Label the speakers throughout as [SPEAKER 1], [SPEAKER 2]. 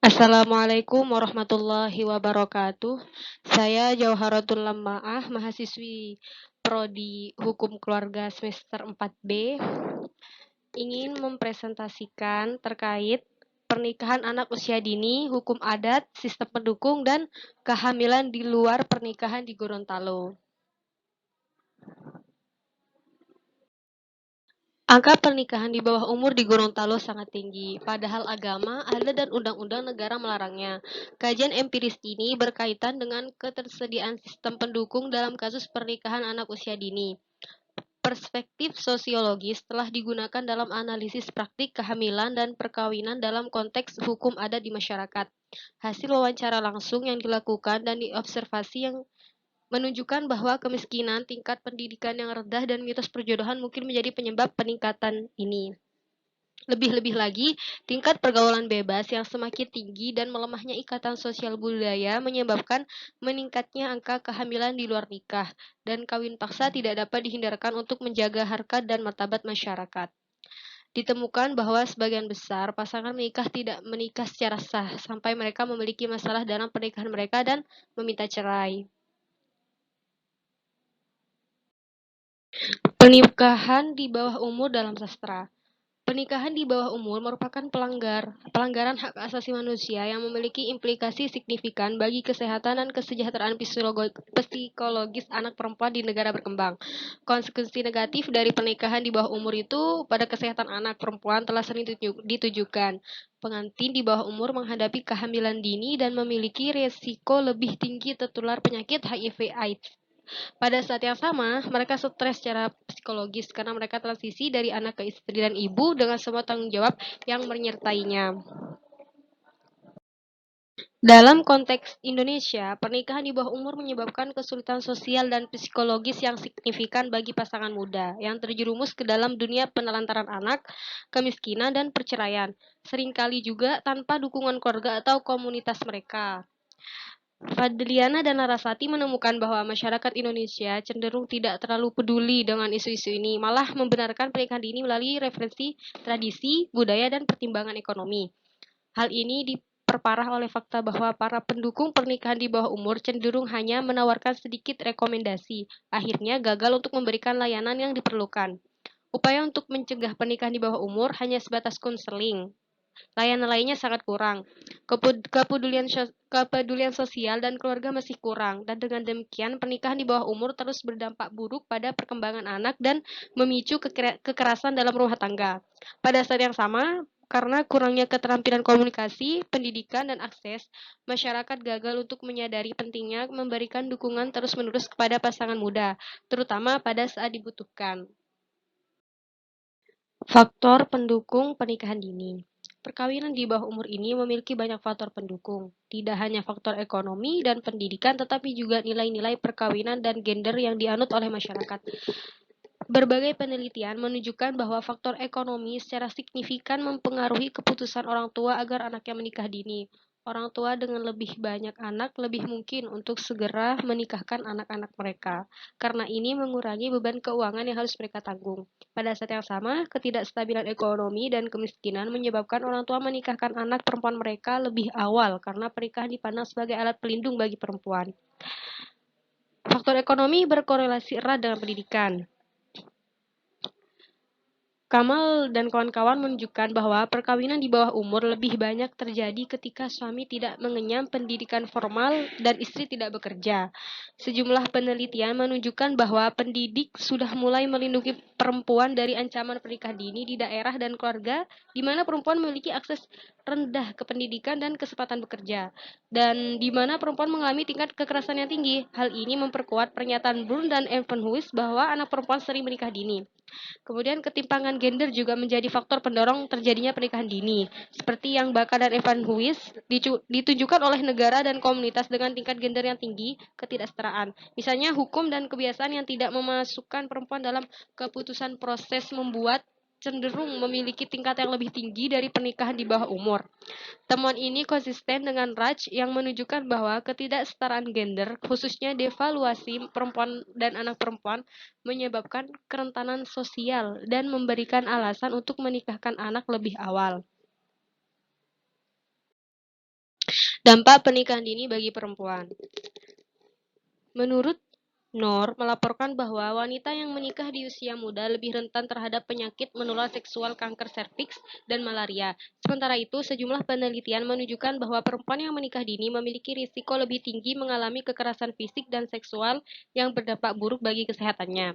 [SPEAKER 1] Assalamualaikum warahmatullahi wabarakatuh. Saya Jauharatul Lamaah, mahasiswi Prodi Hukum Keluarga semester 4B, ingin mempresentasikan terkait pernikahan anak usia dini, hukum adat, sistem pendukung, dan kehamilan di luar pernikahan di Gorontalo. Angka pernikahan di bawah umur di Gorontalo sangat tinggi, padahal agama, adat, dan undang-undang negara melarangnya. Kajian empiris ini berkaitan dengan ketersediaan sistem pendukung dalam kasus pernikahan anak usia dini. Perspektif sosiologis telah digunakan dalam analisis praktik kehamilan dan perkawinan dalam konteks hukum adat di masyarakat. Hasil wawancara langsung yang dilakukan dan diobservasi yang menunjukkan bahwa kemiskinan, tingkat pendidikan yang rendah, dan mitos perjodohan mungkin menjadi penyebab peningkatan ini. Lebih-lebih lagi, tingkat pergaulan bebas yang semakin tinggi dan melemahnya ikatan sosial budaya menyebabkan meningkatnya angka kehamilan di luar nikah, dan kawin paksa tidak dapat dihindarkan untuk menjaga harkat dan martabat masyarakat. Ditemukan bahwa sebagian besar pasangan tidak menikah secara sah sampai mereka memiliki masalah dalam pernikahan mereka dan meminta cerai. Pernikahan di bawah umur dalam sastra. Pernikahan di bawah umur merupakan pelanggaran hak asasi manusia yang memiliki implikasi signifikan bagi kesehatan dan kesejahteraan psikologis anak perempuan di negara berkembang. Konsekuensi negatif dari pernikahan di bawah umur itu pada kesehatan anak perempuan telah sering ditujukan. Pengantin di bawah umur menghadapi kehamilan dini dan memiliki resiko lebih tinggi tertular penyakit HIV/AIDS. Pada saat yang sama, mereka stres secara psikologis karena mereka transisi dari anak ke istri dan ibu dengan semua tanggung jawab yang menyertainya. Dalam konteks Indonesia, pernikahan di bawah umur menyebabkan kesulitan sosial dan psikologis yang signifikan bagi pasangan muda yang terjerumus ke dalam dunia penelantaran anak, kemiskinan, dan perceraian. Seringkali juga tanpa dukungan keluarga atau komunitas mereka. Fadliana dan Narasati menemukan bahwa masyarakat Indonesia cenderung tidak terlalu peduli dengan isu-isu ini, malah membenarkan pernikahan dini melalui referensi tradisi, budaya, dan pertimbangan ekonomi. Hal ini diperparah oleh fakta bahwa para pendukung pernikahan di bawah umur cenderung hanya menawarkan sedikit rekomendasi, akhirnya gagal untuk memberikan layanan yang diperlukan. Upaya untuk mencegah pernikahan di bawah umur hanya sebatas konseling. Layanan lainnya sangat kurang. Kepedulian sosial dan keluarga masih kurang, dan dengan demikian pernikahan di bawah umur terus berdampak buruk pada perkembangan anak dan memicu kekerasan dalam rumah tangga. Pada saat yang sama, karena kurangnya keterampilan komunikasi, pendidikan, dan akses, masyarakat gagal untuk menyadari pentingnya memberikan dukungan terus-menerus kepada pasangan muda, terutama pada saat dibutuhkan. Faktor pendukung pernikahan dini. Perkawinan di bawah umur ini memiliki banyak faktor pendukung, tidak hanya faktor ekonomi dan pendidikan, tetapi juga nilai-nilai perkawinan dan gender yang dianut oleh masyarakat. Berbagai penelitian menunjukkan bahwa faktor ekonomi secara signifikan mempengaruhi keputusan orang tua agar anaknya menikah dini. Orang tua dengan lebih banyak anak lebih mungkin untuk segera menikahkan anak-anak mereka, karena ini mengurangi beban keuangan yang harus mereka tanggung. Pada saat yang sama, ketidakstabilan ekonomi dan kemiskinan menyebabkan orang tua menikahkan anak perempuan mereka lebih awal karena pernikahan dipandang sebagai alat pelindung bagi perempuan. Faktor ekonomi berkorelasi erat dengan pendidikan. Kamal dan kawan-kawan menunjukkan bahwa perkawinan di bawah umur lebih banyak terjadi ketika suami tidak mengenyam pendidikan formal dan istri tidak bekerja. Sejumlah penelitian menunjukkan bahwa pendidik sudah mulai melindungi perempuan dari ancaman pernikahan dini di daerah dan keluarga di mana perempuan memiliki akses rendah ke pendidikan dan kesempatan bekerja, dan di mana perempuan mengalami tingkat kekerasan yang tinggi. Hal ini memperkuat pernyataan Brun dan Evenhuis bahwa anak perempuan sering menikah dini. Kemudian ketimpangan gender juga menjadi faktor pendorong terjadinya pernikahan dini. Seperti yang Baka dan Evan Huis ditunjukkan oleh negara dan komunitas dengan tingkat gender yang tinggi, ketidaksetaraan. Misalnya hukum dan kebiasaan yang tidak memasukkan perempuan dalam keputusan proses membuat cenderung memiliki tingkat yang lebih tinggi dari pernikahan di bawah umur. Temuan ini konsisten dengan Raj yang menunjukkan bahwa ketidaksetaraan gender, khususnya devaluasi perempuan dan anak perempuan, menyebabkan kerentanan sosial dan memberikan alasan untuk menikahkan anak lebih awal. Dampak pernikahan dini bagi perempuan. Menurut Noor melaporkan bahwa wanita yang menikah di usia muda lebih rentan terhadap penyakit menular seksual, kanker serviks, dan malaria. Sementara itu, sejumlah penelitian menunjukkan bahwa perempuan yang menikah dini memiliki risiko lebih tinggi mengalami kekerasan fisik dan seksual yang berdampak buruk bagi kesehatannya.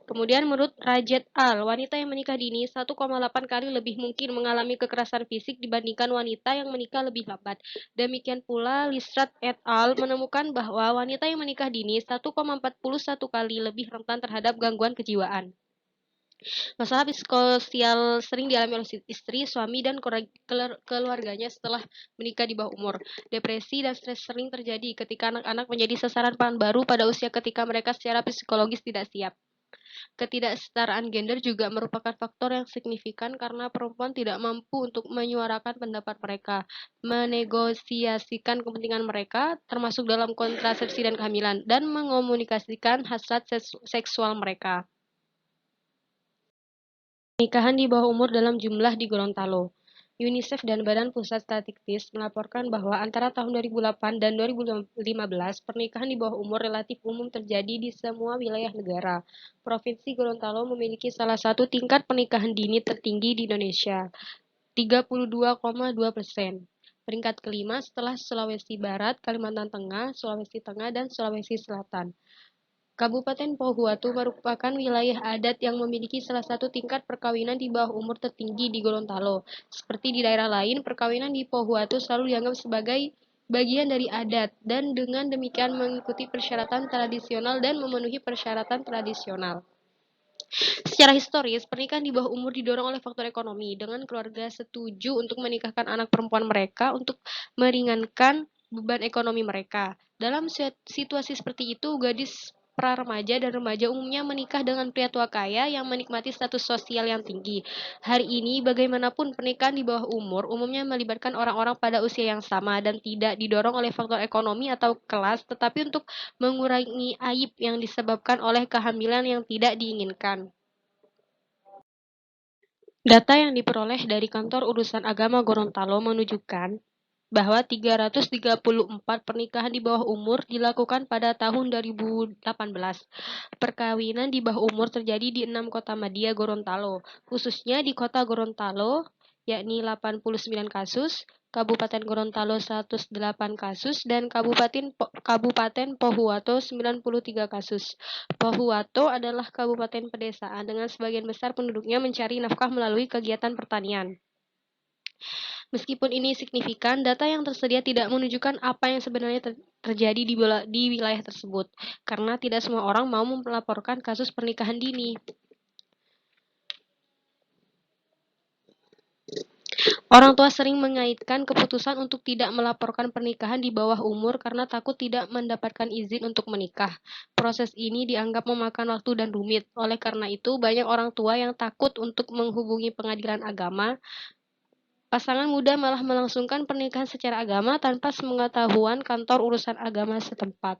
[SPEAKER 1] Kemudian menurut Rajat Al, wanita yang menikah dini 1,8 kali lebih mungkin mengalami kekerasan fisik dibandingkan wanita yang menikah lebih lambat. Demikian pula, Lisrat et al. Menemukan bahwa wanita yang menikah dini 1,41 kali lebih rentan terhadap gangguan kejiwaan. Masalah psikososial sering dialami oleh istri, suami, dan keluarganya setelah menikah di bawah umur. Depresi dan stres sering terjadi ketika anak-anak menjadi sasaran pangan baru pada usia ketika mereka secara psikologis tidak siap. Ketidaksetaraan gender juga merupakan faktor yang signifikan karena perempuan tidak mampu untuk menyuarakan pendapat mereka, menegosiasikan kepentingan mereka, termasuk dalam kontrasepsi dan kehamilan, dan mengomunikasikan hasrat seksual mereka. Pernikahan di bawah umur dalam jumlah di Gorontalo. UNICEF dan Badan Pusat Statistik melaporkan bahwa antara tahun 2008 dan 2015, pernikahan di bawah umur relatif umum terjadi di semua wilayah negara. Provinsi Gorontalo memiliki salah satu tingkat pernikahan dini tertinggi di Indonesia, 32,2%. Peringkat kelima setelah Sulawesi Barat, Kalimantan Tengah, Sulawesi Tengah, dan Sulawesi Selatan. Kabupaten Pohuatu merupakan wilayah adat yang memiliki salah satu tingkat perkawinan di bawah umur tertinggi di Gorontalo. Seperti di daerah lain, perkawinan di Pohuatu selalu dianggap sebagai bagian dari adat dan dengan demikian mengikuti persyaratan tradisional dan memenuhi persyaratan tradisional. Secara historis, pernikahan di bawah umur didorong oleh faktor ekonomi, dengan keluarga setuju untuk menikahkan anak perempuan mereka untuk meringankan beban ekonomi mereka. Dalam situasi seperti itu, gadis pra-remaja dan remaja umumnya menikah dengan pria tua kaya yang menikmati status sosial yang tinggi. Hari ini, bagaimanapun pernikahan di bawah umur umumnya melibatkan orang-orang pada usia yang sama dan tidak didorong oleh faktor ekonomi atau kelas, tetapi untuk mengurangi aib yang disebabkan oleh kehamilan yang tidak diinginkan. Data yang diperoleh dari Kantor Urusan Agama Gorontalo menunjukkan bahwa 334 pernikahan di bawah umur dilakukan pada tahun 2018. Perkawinan di bawah umur terjadi di 6 kota madya Gorontalo, khususnya di kota Gorontalo, yakni 89 kasus, Kabupaten Gorontalo 108 kasus, dan Kabupaten Pohuwato 93 kasus. Pohuwato adalah kabupaten pedesaan dengan sebagian besar penduduknya mencari nafkah melalui kegiatan pertanian. Meskipun ini signifikan, data yang tersedia tidak menunjukkan apa yang sebenarnya terjadi di wilayah tersebut, karena tidak semua orang mau melaporkan kasus pernikahan dini. Orang tua sering mengaitkan keputusan untuk tidak melaporkan pernikahan di bawah umur karena takut tidak mendapatkan izin untuk menikah. Proses ini dianggap memakan waktu dan rumit. Oleh karena itu, banyak orang tua yang takut untuk menghubungi pengadilan agama. Pasangan muda malah melangsungkan pernikahan secara agama tanpa sepengetahuan kantor urusan agama setempat.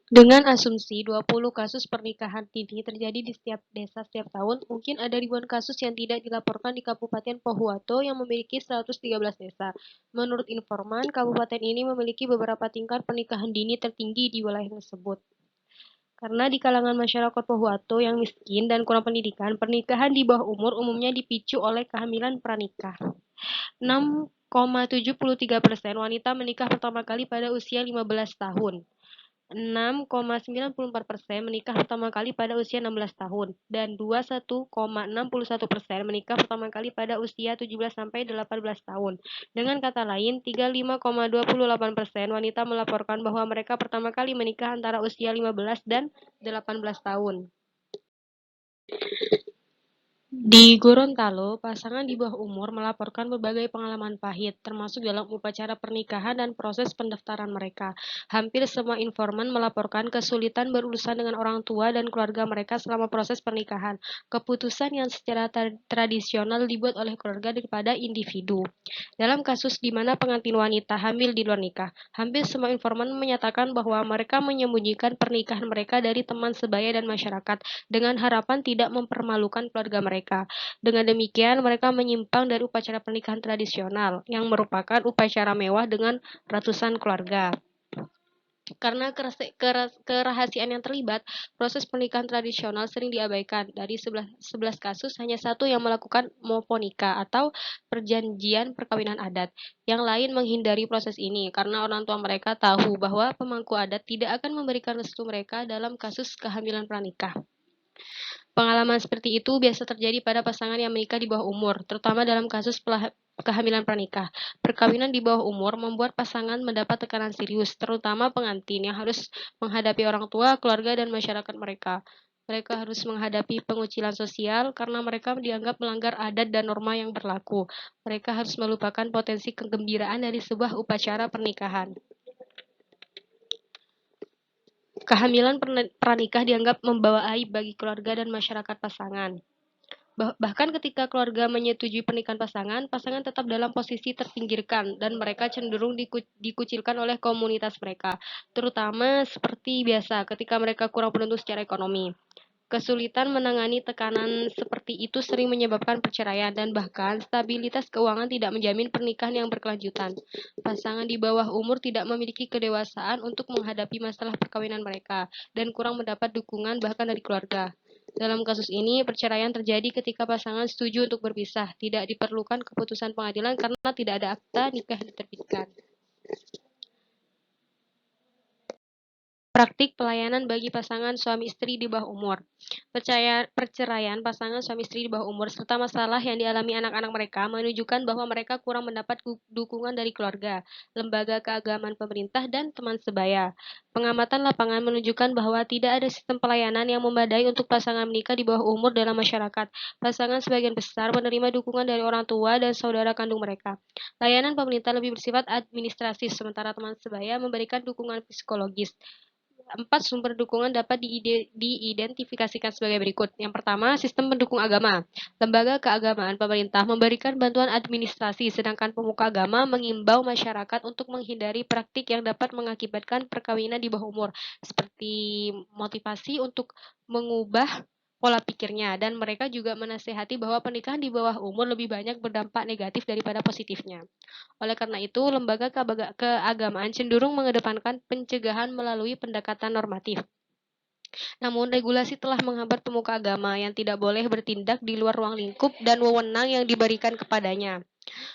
[SPEAKER 1] Dengan asumsi 20 kasus pernikahan dini terjadi di setiap desa setiap tahun, mungkin ada ribuan kasus yang tidak dilaporkan di Kabupaten Pohuwato yang memiliki 113 desa. Menurut informan, kabupaten ini memiliki beberapa tingkat pernikahan dini tertinggi di wilayah tersebut. Karena di kalangan masyarakat Pohuwato yang miskin dan kurang pendidikan, pernikahan di bawah umur umumnya dipicu oleh kehamilan pranikah. 6,73% wanita menikah pertama kali pada usia 15 tahun. 6,94% menikah pertama kali pada usia 16 tahun dan 21,61% menikah pertama kali pada usia 17 sampai 18 tahun. Dengan kata lain, 35,28% wanita melaporkan bahwa mereka pertama kali menikah antara usia 15 dan 18 tahun. Di Gorontalo, pasangan di bawah umur melaporkan berbagai pengalaman pahit, termasuk dalam upacara pernikahan dan proses pendaftaran mereka. Hampir semua informan melaporkan kesulitan berurusan dengan orang tua dan keluarga mereka selama proses pernikahan. Keputusan yang secara tradisional dibuat oleh keluarga daripada individu. Dalam kasus di mana pengantin wanita hamil di luar nikah, hampir semua informan menyatakan bahwa mereka menyembunyikan pernikahan mereka dari teman sebaya dan masyarakat dengan harapan tidak mempermalukan keluarga mereka. mereka. Dengan demikian, mereka menyimpang dari upacara pernikahan tradisional yang merupakan upacara mewah dengan ratusan keluarga. Karena kerahasiaan yang terlibat, proses pernikahan tradisional sering diabaikan. Dari 11 kasus, hanya satu yang melakukan moponika atau perjanjian perkawinan adat. Yang lain menghindari proses ini karena orang tua mereka tahu bahwa pemangku adat tidak akan memberikan restu mereka dalam kasus kehamilan pranikah. Pengalaman seperti itu biasa terjadi pada pasangan yang menikah di bawah umur, terutama dalam kasus kehamilan pranikah. Perkawinan di bawah umur membuat pasangan mendapat tekanan serius, terutama pengantin yang harus menghadapi orang tua, keluarga, dan masyarakat mereka. Mereka harus menghadapi pengucilan sosial karena mereka dianggap melanggar adat dan norma yang berlaku. Mereka harus melupakan potensi kegembiraan dari sebuah upacara pernikahan. Kehamilan pranikah dianggap membawa aib bagi keluarga dan masyarakat pasangan. Bahkan ketika keluarga menyetujui pernikahan pasangan, pasangan tetap dalam posisi terpinggirkan dan mereka cenderung dikucilkan oleh komunitas mereka, terutama seperti biasa ketika mereka kurang beruntung secara ekonomi. Kesulitan menangani tekanan seperti itu sering menyebabkan perceraian dan bahkan stabilitas keuangan tidak menjamin pernikahan yang berkelanjutan. Pasangan di bawah umur tidak memiliki kedewasaan untuk menghadapi masalah perkawinan mereka dan kurang mendapat dukungan bahkan dari keluarga. Dalam kasus ini, perceraian terjadi ketika pasangan setuju untuk berpisah, tidak diperlukan keputusan pengadilan karena tidak ada akta nikah diterbitkan. Praktik pelayanan bagi pasangan suami istri di bawah umur. Perceraian pasangan suami istri di bawah umur serta masalah yang dialami anak-anak mereka menunjukkan bahwa mereka kurang mendapat dukungan dari keluarga, lembaga keagamaan pemerintah, dan teman sebaya. Pengamatan lapangan menunjukkan bahwa tidak ada sistem pelayanan yang memadai untuk pasangan menikah di bawah umur dalam masyarakat. Pasangan sebagian besar menerima dukungan dari orang tua dan saudara kandung mereka. Layanan pemerintah lebih bersifat administratif, sementara teman sebaya memberikan dukungan psikologis. 4 sumber dukungan dapat diidentifikasikan sebagai berikut. Yang pertama, sistem pendukung agama. Lembaga keagamaan pemerintah memberikan bantuan administrasi, sedangkan pemuka agama mengimbau masyarakat untuk menghindari praktik yang dapat mengakibatkan perkawinan di bawah umur, seperti motivasi untuk mengubah pola pikirnya, dan mereka juga menasehati bahwa pernikahan di bawah umur lebih banyak berdampak negatif daripada positifnya. Oleh karena itu, lembaga keagamaan cenderung mengedepankan pencegahan melalui pendekatan normatif. Namun, regulasi telah menghambat pemuka agama yang tidak boleh bertindak di luar ruang lingkup dan wewenang yang diberikan kepadanya.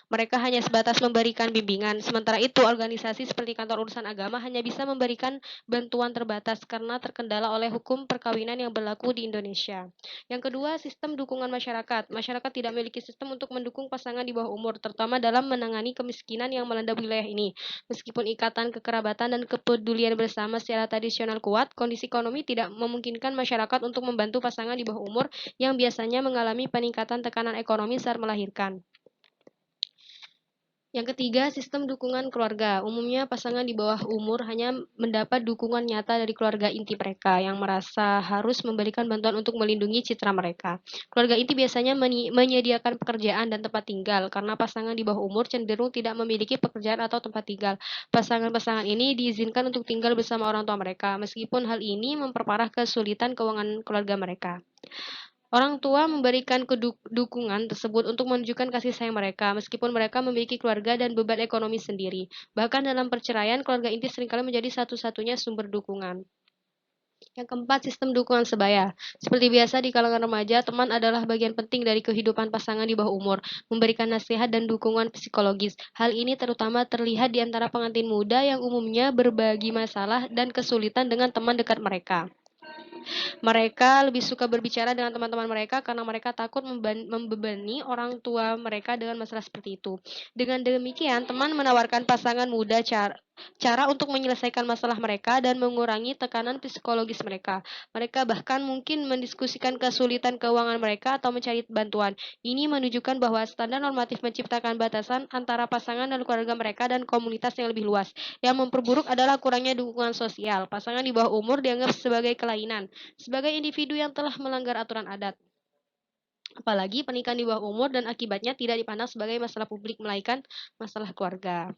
[SPEAKER 1] Mereka hanya sebatas memberikan bimbingan. Sementara itu, organisasi seperti kantor urusan agama hanya bisa memberikan bantuan terbatas karena terkendala oleh hukum perkawinan yang berlaku di Indonesia. Yang kedua, sistem dukungan masyarakat. Masyarakat tidak memiliki sistem untuk mendukung pasangan di bawah umur, terutama dalam menangani kemiskinan yang melanda wilayah ini. Meskipun ikatan kekerabatan dan kepedulian bersama secara tradisional kuat, kondisi ekonomi tidak memungkinkan masyarakat untuk membantu pasangan di bawah umur yang biasanya mengalami peningkatan tekanan ekonomi saat melahirkan. Yang ketiga, sistem dukungan keluarga. Umumnya pasangan di bawah umur hanya mendapat dukungan nyata dari keluarga inti mereka yang merasa harus memberikan bantuan untuk melindungi citra mereka. Keluarga inti biasanya menyediakan pekerjaan dan tempat tinggal karena pasangan di bawah umur cenderung tidak memiliki pekerjaan atau tempat tinggal. Pasangan-pasangan ini diizinkan untuk tinggal bersama orang tua mereka, meskipun hal ini memperparah kesulitan keuangan keluarga mereka. Orang tua memberikan dukungan tersebut untuk menunjukkan kasih sayang mereka, meskipun mereka memiliki keluarga dan beban ekonomi sendiri. Bahkan dalam perceraian, keluarga inti seringkali menjadi satu-satunya sumber dukungan. Yang keempat, sistem dukungan sebaya. Seperti biasa di kalangan remaja, teman adalah bagian penting dari kehidupan pasangan di bawah umur, memberikan nasihat dan dukungan psikologis. Hal ini terutama terlihat di antara pengantin muda yang umumnya berbagi masalah dan kesulitan dengan teman dekat mereka. Mereka lebih suka berbicara dengan teman-teman mereka karena mereka takut membebani orang tua mereka dengan masalah seperti itu. Dengan demikian, teman menawarkan pasangan muda cara untuk menyelesaikan masalah mereka dan mengurangi tekanan psikologis mereka. Mereka bahkan mungkin mendiskusikan kesulitan keuangan mereka atau mencari bantuan. Ini menunjukkan bahwa standar normatif menciptakan batasan antara pasangan dan keluarga mereka dan komunitas yang lebih luas. Yang memperburuk adalah kurangnya dukungan sosial. Pasangan di bawah umur dianggap sebagai kelainan, sebagai individu yang telah melanggar aturan adat. Apalagi pernikahan di bawah umur dan akibatnya tidak dipandang sebagai masalah publik melainkan masalah keluarga.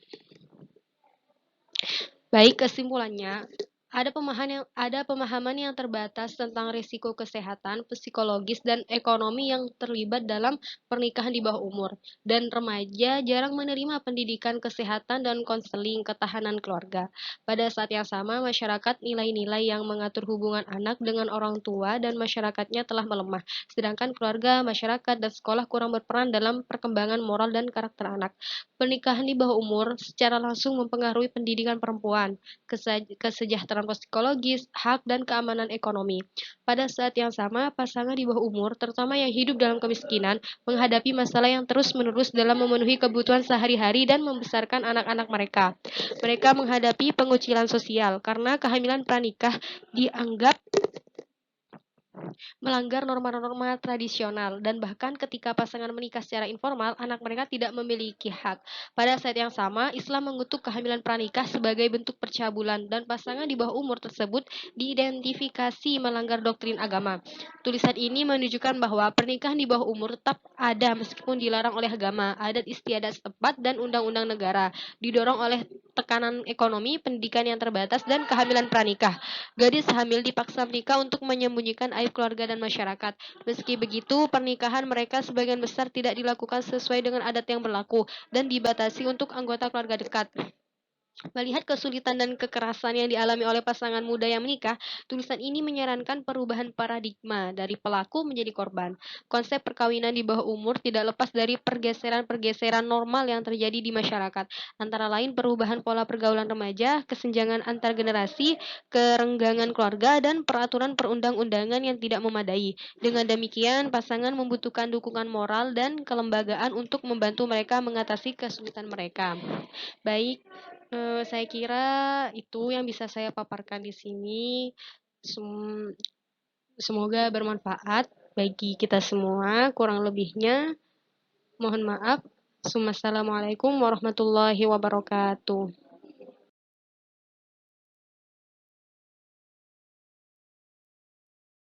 [SPEAKER 1] Baik, kesimpulannya, Ada pemahaman yang terbatas tentang risiko kesehatan, psikologis, dan ekonomi yang terlibat dalam pernikahan di bawah umur, dan remaja jarang menerima pendidikan kesehatan dan konseling ketahanan keluarga. Pada saat yang sama, masyarakat nilai-nilai yang mengatur hubungan anak dengan orang tua dan masyarakatnya telah melemah, sedangkan keluarga, masyarakat, dan sekolah kurang berperan dalam perkembangan moral dan karakter anak. Pernikahan di bawah umur secara langsung mempengaruhi pendidikan perempuan, kesejahteraan psikologis, hak, dan keamanan ekonomi. Pada saat yang sama, pasangan di bawah umur, terutama yang hidup dalam kemiskinan, menghadapi masalah yang terus-menerus dalam memenuhi kebutuhan sehari-hari dan membesarkan anak-anak mereka. Mereka menghadapi pengucilan sosial karena kehamilan pranikah dianggap melanggar norma-norma tradisional, dan bahkan ketika pasangan menikah secara informal, anak mereka tidak memiliki hak. Pada saat yang sama, Islam mengutuk kehamilan pranikah sebagai bentuk percabulan, dan pasangan di bawah umur tersebut diidentifikasi melanggar doktrin agama. Tulisan ini menunjukkan bahwa pernikahan di bawah umur tetap ada meskipun dilarang oleh agama, adat istiadat setempat, dan undang-undang negara, didorong oleh tekanan ekonomi, pendidikan yang terbatas, dan kehamilan pranikah. Gadis hamil dipaksa menikah untuk menyembunyikan aib keluarga dan masyarakat. Meski begitu, pernikahan mereka sebagian besar tidak dilakukan sesuai dengan adat yang berlaku dan dibatasi untuk anggota keluarga dekat. Melihat kesulitan dan kekerasan yang dialami oleh pasangan muda yang menikah, tulisan ini menyarankan perubahan paradigma dari pelaku menjadi korban. Konsep perkawinan di bawah umur tidak lepas dari pergeseran-pergeseran normal yang terjadi di masyarakat, antara lain perubahan pola pergaulan remaja, kesenjangan antar generasi, kerenggangan keluarga, dan peraturan perundang-undangan yang tidak memadai. Dengan demikian, pasangan membutuhkan dukungan moral dan kelembagaan untuk membantu mereka mengatasi kesulitan mereka. Baik, saya kira itu yang bisa saya paparkan di sini. Sem- Semoga bermanfaat bagi kita semua. Kurang lebihnya, mohon maaf. Assalamualaikum warahmatullahi wabarakatuh.